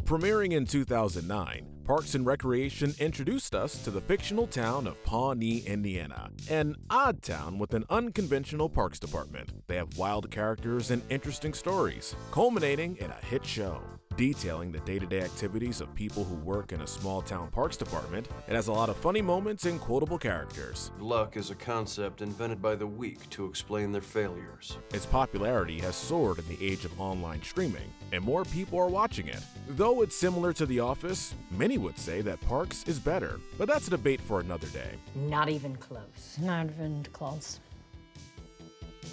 Premiering in 2009, Parks and Recreation introduced us to the fictional town of Pawnee, Indiana, an odd town with an unconventional parks department. They have wild characters and interesting stories, culminating in a hit show. Detailing the day-to-day activities of people who work in a small-town parks department, it has a lot of funny moments and quotable characters. Luck is a concept invented by the weak to explain their failures. Its popularity has soared in the age of online streaming, and more people are watching it. Though it's similar to The Office, many would say that Parks is better, but that's a debate for another day. Not even close. Not even close.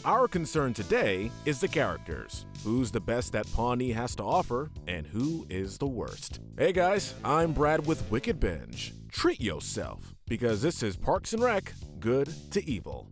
Our concern today is the characters. Who's the best that Pawnee has to offer, and who is the worst? Hey guys, I'm Brad with Wicked Binge. Treat yourself, because this is Parks and Rec, Good to Evil.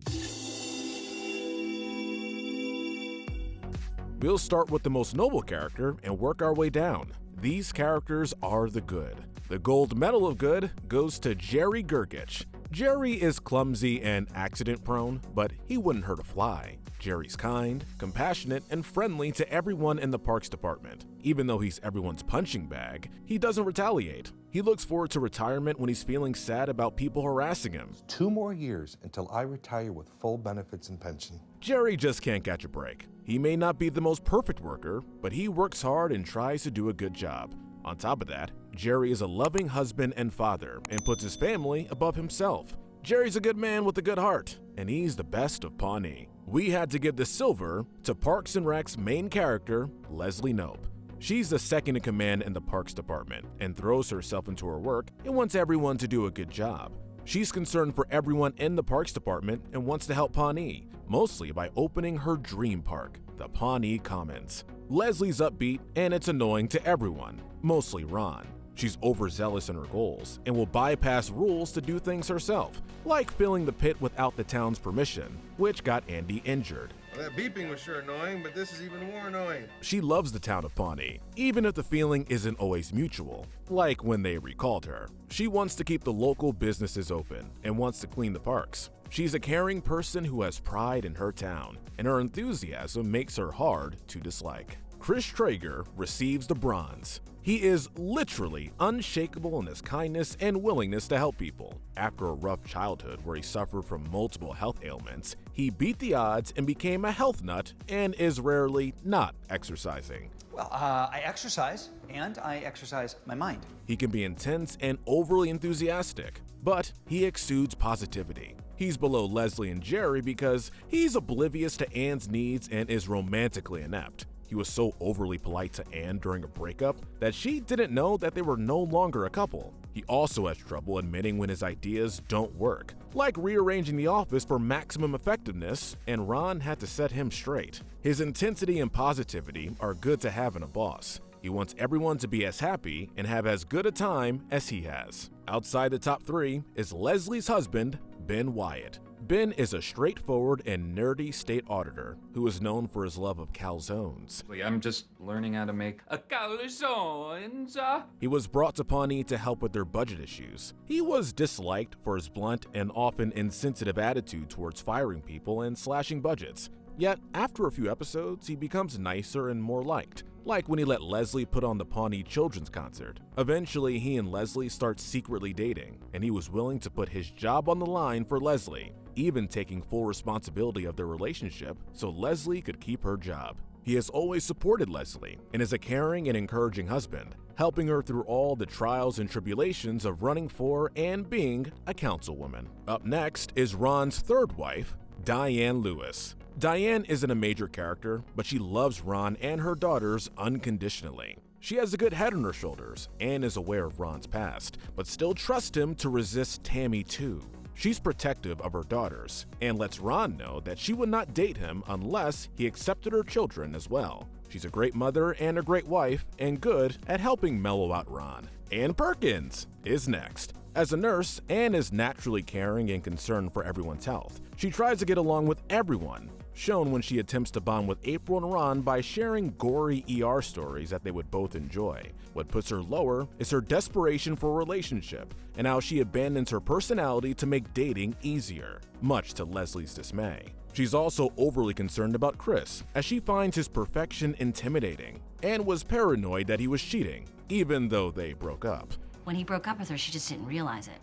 We'll start with the most noble character and work our way down. These characters are the good. The gold medal of good goes to Jerry Gergich. Jerry is clumsy and accident-prone, but he wouldn't hurt a fly. Jerry's kind, compassionate, and friendly to everyone in the parks department. Even though he's everyone's punching bag, he doesn't retaliate. He looks forward to retirement when he's feeling sad about people harassing him. 2 more years until I retire with full benefits and pension. Jerry just can't catch a break. He may not be the most perfect worker, but he works hard and tries to do a good job. On top of that, Jerry is a loving husband and father and puts his family above himself. Jerry's a good man with a good heart, and he's the best of Pawnee. We had to give the silver to Parks and Rec's main character, Leslie Knope. She's the second in command in the parks department and throws herself into her work and wants everyone to do a good job. She's concerned for everyone in the parks department and wants to help Pawnee, mostly by opening her dream park, the Pawnee Commons. Leslie's upbeat and it's annoying to everyone, mostly Ron. She's overzealous in her goals and will bypass rules to do things herself, like filling the pit without the town's permission, which got Andy injured. Well, that beeping was sure annoying, but this is even more annoying. She loves the town of Pawnee, even if the feeling isn't always mutual, like when they recalled her. She wants to keep the local businesses open and wants to clean the parks. She's a caring person who has pride in her town, and her enthusiasm makes her hard to dislike. Chris Traeger receives the bronze. He is literally unshakable in his kindness and willingness to help people. After a rough childhood where he suffered from multiple health ailments, he beat the odds and became a health nut and is rarely not exercising. Well, I exercise, and I exercise my mind. He can be intense and overly enthusiastic, but he exudes positivity. He's below Leslie and Jerry because he's oblivious to Anne's needs and is romantically inept. He was so overly polite to Anne during a breakup that she didn't know that they were no longer a couple. He also has trouble admitting when his ideas don't work, like rearranging the office for maximum effectiveness, and Ron had to set him straight. His intensity and positivity are good to have in a boss. He wants everyone to be as happy and have as good a time as he has. Outside the top 3 is Leslie's husband, Ben Wyatt. Ben is a straightforward and nerdy state auditor who is known for his love of calzones. I'm just learning how to make a calzones. He was brought to Pawnee to help with their budget issues. He was disliked for his blunt and often insensitive attitude towards firing people and slashing budgets. Yet, after a few episodes, he becomes nicer and more liked, like when he let Leslie put on the Pawnee Children's Concert. Eventually, he and Leslie start secretly dating, and he was willing to put his job on the line for Leslie, even taking full responsibility of their relationship so Leslie could keep her job. He has always supported Leslie and is a caring and encouraging husband, helping her through all the trials and tribulations of running for and being a councilwoman. Up next is Ron's third wife, Diane Lewis. Diane isn't a major character, but she loves Ron and her daughters unconditionally. She has a good head on her shoulders and is aware of Ron's past, but still trusts him to resist Tammy too. She's protective of her daughters and lets Ron know that she would not date him unless he accepted her children as well. She's a great mother and a great wife and good at helping mellow out Ron. Ann Perkins is next. As a nurse, Anne is naturally caring and concerned for everyone's health. She tries to get along with everyone, shown when she attempts to bond with April and Ron by sharing gory ER stories that they would both enjoy. What puts her lower is her desperation for a relationship and how she abandons her personality to make dating easier, much to Leslie's dismay. She's also overly concerned about Chris, as she finds his perfection intimidating, and was paranoid that he was cheating, even though they broke up. When he broke up with her, she just didn't realize it.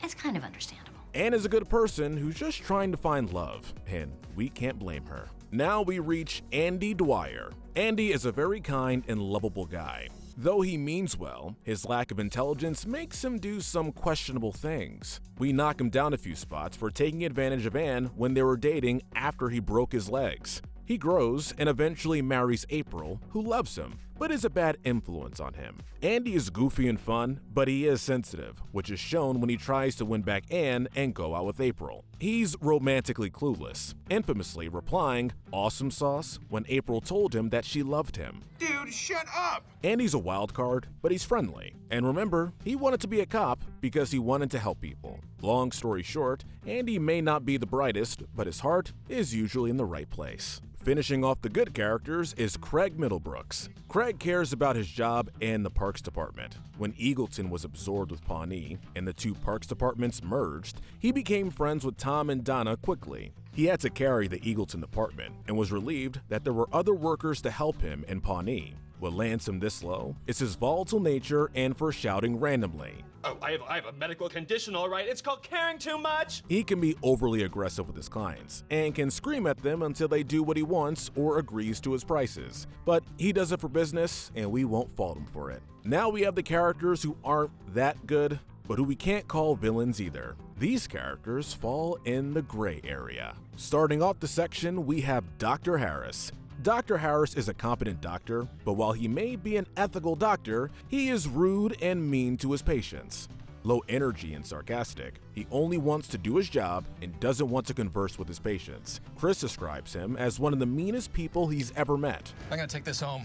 It's kind of understandable. Anne is a good person who's just trying to find love, and we can't blame her. Now we reach Andy Dwyer. Andy is a very kind and lovable guy. Though he means well, his lack of intelligence makes him do some questionable things. We knock him down a few spots for taking advantage of Anne when they were dating after he broke his legs. He grows and eventually marries April, who loves him, but is a bad influence on him. Andy is goofy and fun, but he is sensitive, which is shown when he tries to win back Anne and go out with April. He's romantically clueless, infamously replying, "Awesome sauce," when April told him that she loved him. Dude, shut up! Andy's a wild card, but he's friendly. And remember, he wanted to be a cop because he wanted to help people. Long story short, Andy may not be the brightest, but his heart is usually in the right place. Finishing off the good characters is Craig Middlebrooks. Craig cares about his job and the Parks Department. When Eagleton was absorbed with Pawnee and the two Parks Departments merged, he became friends with Tom and Donna quickly. He had to carry the Eagleton department and was relieved that there were other workers to help him in Pawnee. What lands him this low is his volatile nature and for shouting randomly. Oh, I have a medical condition, all right. It's called caring too much. He can be overly aggressive with his clients and can scream at them until they do what he wants or agrees to his prices. But he does it for business, and we won't fault him for it. Now we have the characters who aren't that good, but who we can't call villains either. These characters fall in the gray area. Starting off the section, we have Dr. Harris. Dr. Harris is a competent doctor, but while he may be an ethical doctor, he is rude and mean to his patients. Low energy and sarcastic, he only wants to do his job and doesn't want to converse with his patients. Chris describes him as one of the meanest people he's ever met. I'm gonna take this home.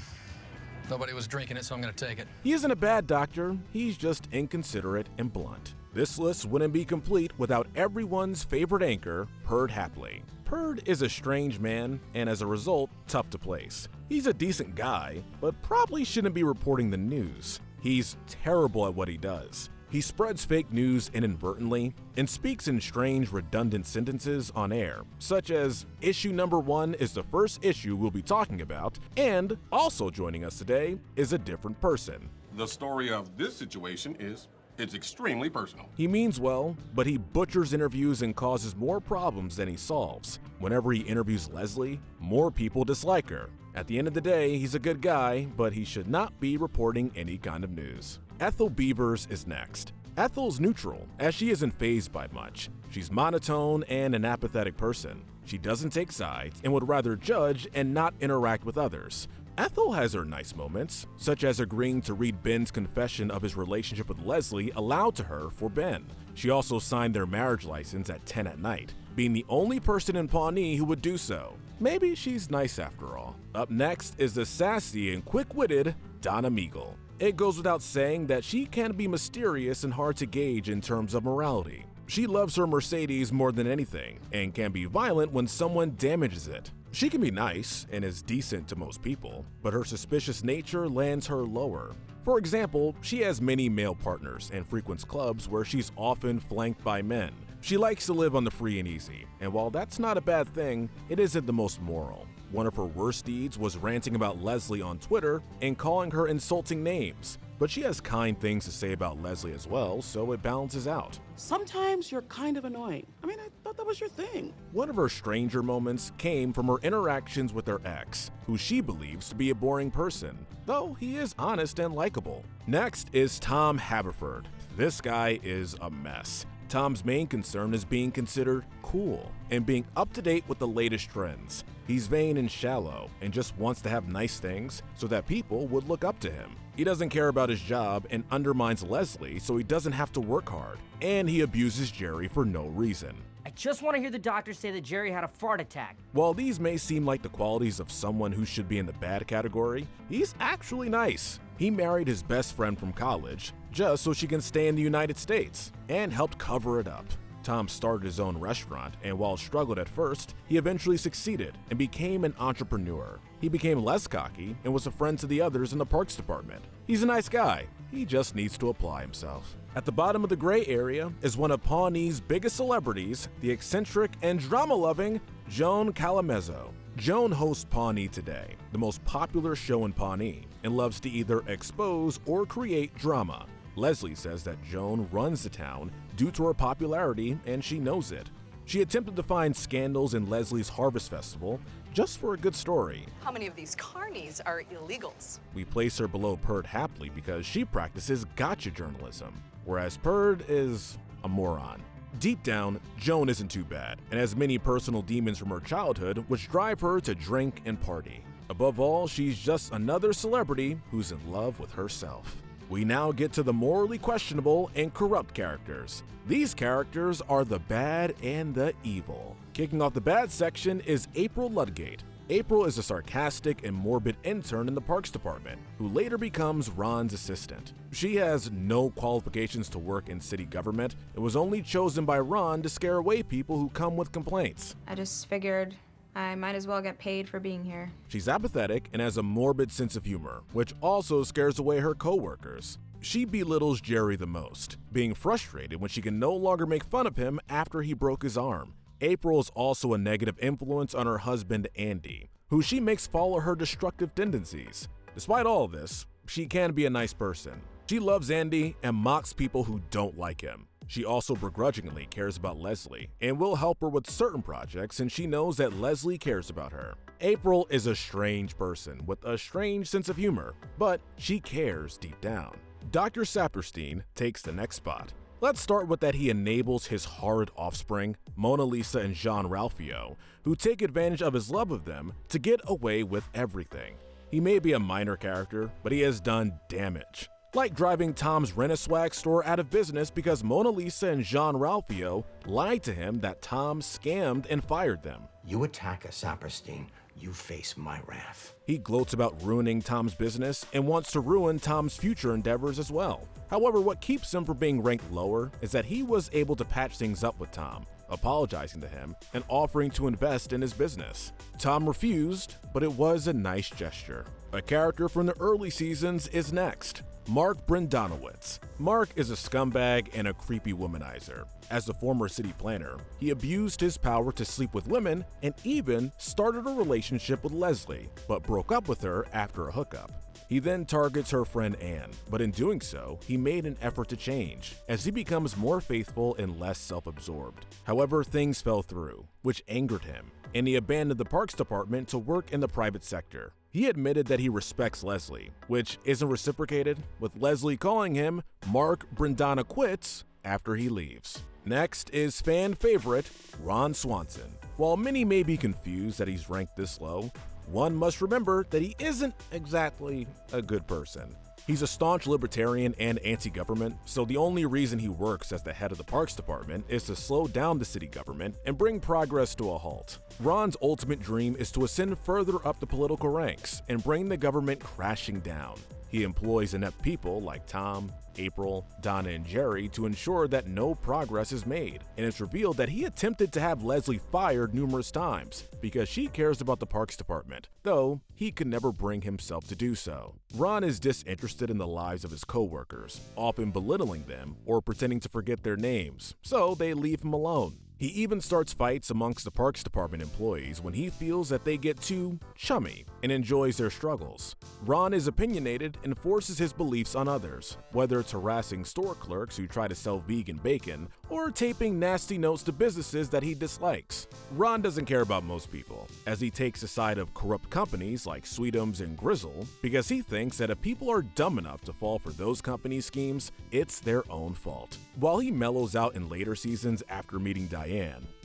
Nobody was drinking it, so I'm gonna take it. He isn't a bad doctor, he's just inconsiderate and blunt. This list wouldn't be complete without everyone's favorite anchor, Perd Hapley. Perd is a strange man, and as a result, tough to place. He's a decent guy, but probably shouldn't be reporting the news. He's terrible at what he does. He spreads fake news inadvertently and speaks in strange, redundant sentences on air, such as, "Issue number 1 is the first issue we'll be talking about," and also joining us today is a different person. The story of this situation is it's extremely personal. He means well, but he butchers interviews and causes more problems than he solves. Whenever he interviews Leslie, more people dislike her. At the end of the day, he's a good guy, but he should not be reporting any kind of news. Ethel Beavers is next. Ethel's neutral, as she isn't fazed by much. She's monotone and an apathetic person. She doesn't take sides and would rather judge and not interact with others. Ethel has her nice moments, such as agreeing to read Ben's confession of his relationship with Leslie aloud to her for Ben. She also signed their marriage license at 10 at night, being the only person in Pawnee who would do so. Maybe she's nice after all. Up next is the sassy and quick-witted Donna Meagle. It goes without saying that she can be mysterious and hard to gauge in terms of morality. She loves her Mercedes more than anything and can be violent when someone damages it. She can be nice and is decent to most people, but her suspicious nature lands her lower. For example, she has many male partners and frequents clubs where she's often flanked by men. She likes to live on the free and easy, and while that's not a bad thing, it isn't the most moral. One of her worst deeds was ranting about Leslie on Twitter and calling her insulting names. But she has kind things to say about Leslie as well, so it balances out. Sometimes you're kind of annoying. I thought that was your thing. One of her stranger moments came from her interactions with her ex, who she believes to be a boring person, though he is honest and likable. Next is Tom Haverford. This guy is a mess. Tom's main concern is being considered cool and being up to date with the latest trends. He's vain and shallow and just wants to have nice things so that people would look up to him. He doesn't care about his job and undermines Leslie so he doesn't have to work hard. And he abuses Jerry for no reason. I just want to hear the doctor say that Jerry had a fart attack. While these may seem like the qualities of someone who should be in the bad category, he's actually nice. He married his best friend from college, just so she can stay in the United States, and helped cover it up. Tom started his own restaurant, and while struggled at first, he eventually succeeded and became an entrepreneur. He became less cocky and was a friend to the others in the parks department. He's a nice guy, he just needs to apply himself. At the bottom of the gray area is one of Pawnee's biggest celebrities, the eccentric and drama-loving Joan Calamezzo. Joan hosts Pawnee Today, the most popular show in Pawnee, and loves to either expose or create drama. Leslie says that Joan runs the town due to her popularity, and she knows it. She attempted to find scandals in Leslie's Harvest Festival just for a good story. How many of these carnies are illegals? We place her below Perd Hapley because she practices gotcha journalism, whereas Perd is a moron. Deep down, Joan isn't too bad, and has many personal demons from her childhood which drive her to drink and party. Above all, she's just another celebrity who's in love with herself. We now get to the morally questionable and corrupt characters. These characters are the bad and the evil. Kicking off the bad section is April Ludgate. April is a sarcastic and morbid intern in the parks department, who later becomes Ron's assistant. She has no qualifications to work in city government and was only chosen by Ron to scare away people who come with complaints. I just figured I might as well get paid for being here. She's apathetic and has a morbid sense of humor, which also scares away her co-workers. She belittles Jerry the most, being frustrated when she can no longer make fun of him after he broke his arm. April is also a negative influence on her husband Andy, who she makes follow her destructive tendencies. Despite all of this, she can be a nice person. She loves Andy and mocks people who don't like him. She also begrudgingly cares about Leslie and will help her with certain projects since she knows that Leslie cares about her. April is a strange person with a strange sense of humor, but she cares deep down. Dr. Saperstein takes the next spot. Let's start with that he enables his horrid offspring, Mona Lisa and Jean-Ralphio, who take advantage of his love of them to get away with everything. He may be a minor character, but he has done damage. Like driving Tom's Rent-A-Swag store out of business because Mona Lisa and Jean-Ralphio lied to him that Tom scammed and fired them. You attack a Saperstein, you face my wrath. He gloats about ruining Tom's business and wants to ruin Tom's future endeavors as well. However, what keeps him from being ranked lower is that he was able to patch things up with Tom, apologizing to him and offering to invest in his business. Tom refused, but it was a nice gesture. A character from the early seasons is next. Mark Brendanowitz. Mark is a scumbag and a creepy womanizer. As a former city planner, he abused his power to sleep with women and even started a relationship with Leslie, but broke up with her after a hookup. He then targets her friend Anne, but in doing so, he made an effort to change, as he becomes more faithful and less self-absorbed. However, things fell through, which angered him, and he abandoned the parks department to work in the private sector. He admitted that he respects Leslie, which isn't reciprocated, with Leslie calling him Mark Brendanowitz after he leaves. Next is fan favorite Ron Swanson. While many may be confused that he's ranked this low, one must remember that he isn't exactly a good person. He's a staunch libertarian and anti-government, so the only reason he works as the head of the parks department is to slow down the city government and bring progress to a halt. Ron's ultimate dream is to ascend further up the political ranks and bring the government crashing down. He employs inept people like Tom, April, Donna, and Jerry to ensure that no progress is made, and it's revealed that he attempted to have Leslie fired numerous times because she cares about the parks department, though he could never bring himself to do so. Ron is disinterested in the lives of his co-workers, often belittling them or pretending to forget their names, so they leave him alone. He even starts fights amongst the Parks Department employees when he feels that they get too chummy and enjoys their struggles. Ron is opinionated and forces his beliefs on others, whether it's harassing store clerks who try to sell vegan bacon or taping nasty notes to businesses that he dislikes. Ron doesn't care about most people, as he takes the side of corrupt companies like Sweetums and Grizzle because he thinks that if people are dumb enough to fall for those companies' schemes, it's their own fault. While he mellows out in later seasons after meeting Diane,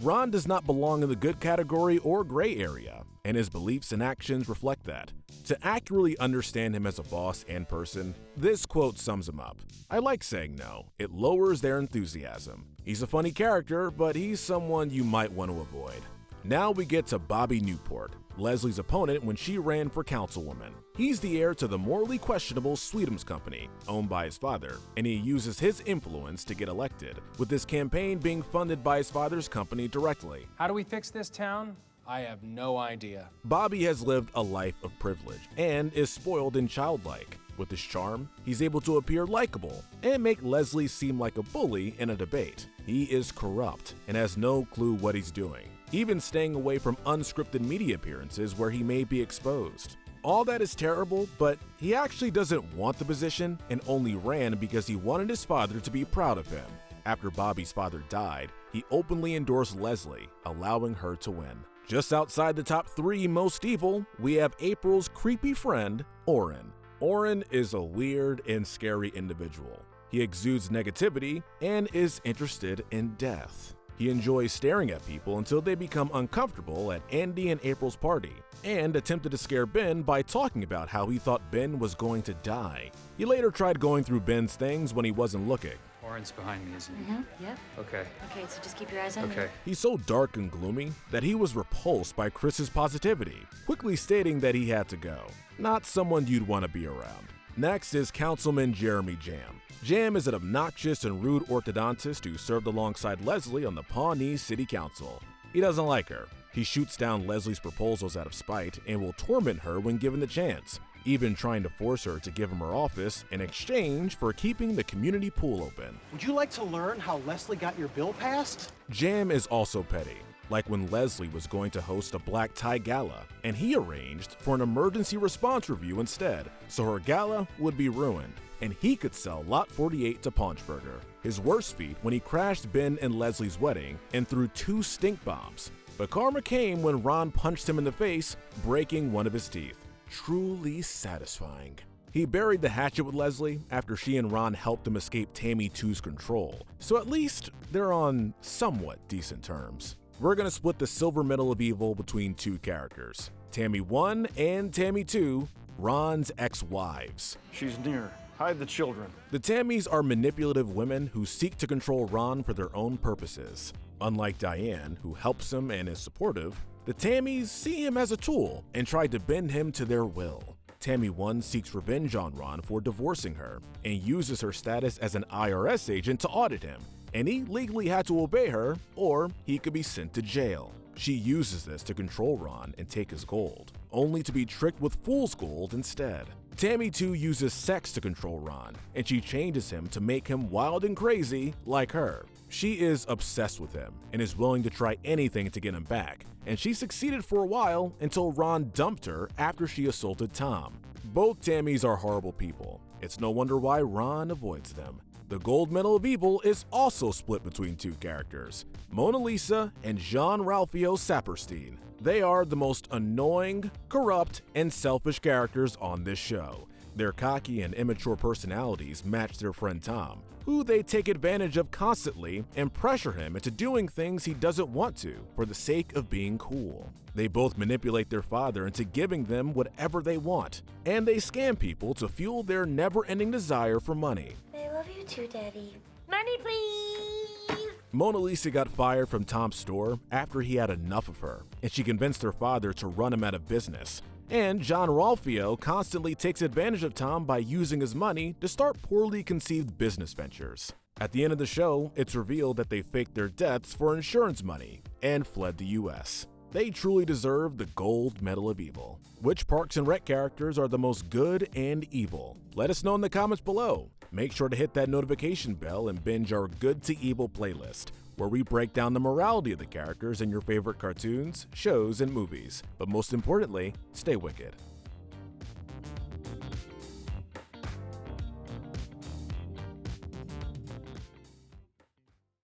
Ron does not belong in the good category or gray area, and his beliefs and actions reflect that. To accurately understand him as a boss and person, this quote sums him up. I like saying no. It lowers their enthusiasm. He's a funny character, but he's someone you might want to avoid. Now we get to Bobby Newport. Leslie's opponent when she ran for councilwoman. He's the heir to the morally questionable Sweetums Company, owned by his father, and he uses his influence to get elected, with his campaign being funded by his father's company directly. How do we fix this town? I have no idea. Bobby has lived a life of privilege and is spoiled and childlike. With his charm, he's able to appear likable and make Leslie seem like a bully in a debate. He is corrupt and has no clue what he's doing, even staying away from unscripted media appearances where he may be exposed. All that is terrible, but he actually doesn't want the position and only ran because he wanted his father to be proud of him. After Bobby's father died, he openly endorsed Leslie, allowing her to win. Just outside the top 3 most evil, we have April's creepy friend, Oren. Oren is a weird and scary individual. He exudes negativity and is interested in death. He enjoys staring at people until they become uncomfortable at Andy and April's party, and attempted to scare Ben by talking about how he thought Ben was going to die. He later tried going through Ben's things when he wasn't looking. Oren's behind me, isn't he? Yep. Okay. Okay, so just keep your eyes on me. Okay. He's so dark and gloomy that he was repulsed by Chris's positivity, quickly stating that he had to go. Not someone you'd want to be around. Next is Councilman Jeremy Jam. Jam is an obnoxious and rude orthodontist who served alongside Leslie on the Pawnee City Council. He doesn't like her. He shoots down Leslie's proposals out of spite and will torment her when given the chance, even trying to force her to give him her office in exchange for keeping the community pool open. Would you like to learn how Leslie got your bill passed? Jam is also petty, like when Leslie was going to host a black tie gala, and he arranged for an emergency response review instead, so her gala would be ruined, and he could sell Lot 48 to Paunchberger. His worst feat when he crashed Ben and Leslie's wedding and threw 2 stink bombs. But karma came when Ron punched him in the face, breaking one of his teeth. Truly satisfying. He buried the hatchet with Leslie after she and Ron helped him escape Tammy 2's control, so at least they're on somewhat decent terms. We're gonna split the silver medal of evil between 2 characters, Tammy 1 and Tammy 2, Ron's ex-wives. She's near. Hide the children. The Tammys are manipulative women who seek to control Ron for their own purposes. Unlike Diane, who helps him and is supportive, the Tammys see him as a tool and try to bend him to their will. Tammy 1 seeks revenge on Ron for divorcing her and uses her status as an IRS agent to audit him, and he legally had to obey her or he could be sent to jail. She uses this to control Ron and take his gold, only to be tricked with fool's gold instead. Tammy 2 uses sex to control Ron, and she changes him to make him wild and crazy like her. She is obsessed with him and is willing to try anything to get him back, and she succeeded for a while until Ron dumped her after she assaulted Tom. Both Tammys are horrible people. It's no wonder why Ron avoids them. The gold medal of evil is also split between 2 characters, Mona Lisa and Jean-Ralphio Saperstein. They are the most annoying, corrupt, and selfish characters on this show. Their cocky and immature personalities match their friend Tom, who they take advantage of constantly and pressure him into doing things he doesn't want to for the sake of being cool. They both manipulate their father into giving them whatever they want, and they scam people to fuel their never-ending desire for money. I love you too, Daddy. Money, please! Mona Lisa got fired from Tom's store after he had enough of her, and she convinced her father to run him out of business. And Jean-Ralphio constantly takes advantage of Tom by using his money to start poorly conceived business ventures. At the end of the show, it's revealed that they faked their deaths for insurance money and fled the US. They truly deserve the gold medal of evil. Which Parks and Rec characters are the most good and evil? Let us know in the comments below. Make sure to hit that notification bell and binge our Good to Evil playlist, where we break down the morality of the characters in your favorite cartoons, shows, and movies. But most importantly, stay wicked.